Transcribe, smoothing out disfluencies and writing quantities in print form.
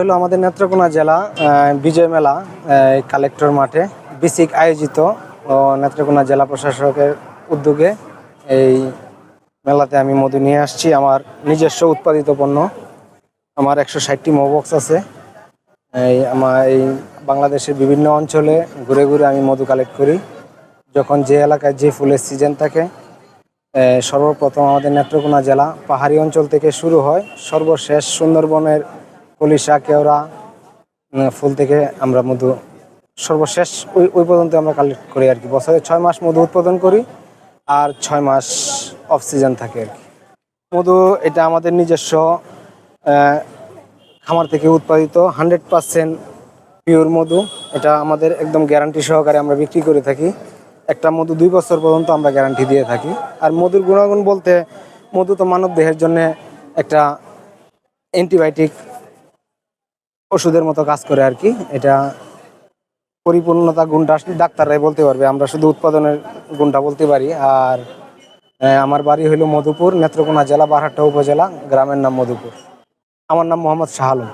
হলো আমাদের নেত্রকোনা জেলা বিজয় মেলা কালেক্টর মাঠে বিসিক আয়োজিত নেত্রকোনা জেলা প্রশাসকের উদ্যোগে এই মেলাতে আমি মধু নিয়ে আসছি। আমার নিজস্ব উৎপাদিত পণ্য। আমার 160টি মৌবক্স আছে। এই বাংলাদেশের বিভিন্ন অঞ্চলে ঘুরে ঘুরে আমি মধু কালেক্ট করি। যখন যে এলাকায় যে ফুলের সিজন থাকে, সর্বপ্রথম আমাদের নেত্রকোনা জেলা পাহাড়ি অঞ্চল থেকে শুরু হয়, সর্বশেষ সুন্দরবনের কলিশা কেওড়া ফুল থেকে আমরা মধু সর্বশেষ ওই পর্যন্ত আমরা কালেক্ট করি আর কি। বছরে 6 মাস মধু উৎপাদন করি আর 6 মাস অফ সিজন থাকে আর কি। মধু এটা আমাদের নিজস্ব খামার থেকে উৎপাদিত 100% পিওর মধু। এটা আমাদের একদম গ্যারান্টি সহকারে আমরা বিক্রি করে থাকি। একটা মধু 2 বছর পর্যন্ত আমরা গ্যারান্টি দিয়ে থাকি। আর মধুর গুণাগুণ বলতে, মধু তো মানব দেহের জন্য একটা অ্যান্টিবায়োটিক ওষুধের মতো কাজ করে আর কি। এটা পরিপূর্ণতা গুণটা ডাক্তাররাই বলতে পারবে, আমরা শুধু উৎপাদনের গুণটা বলতে পারি। আর আমার বাড়ি হইল মধুপুর, নেত্রকোনা জেলা, বারহাট্টা উপজেলা, গ্রামের নাম মধুপুর। আমার নাম মোহাম্মদ শাহ আলম।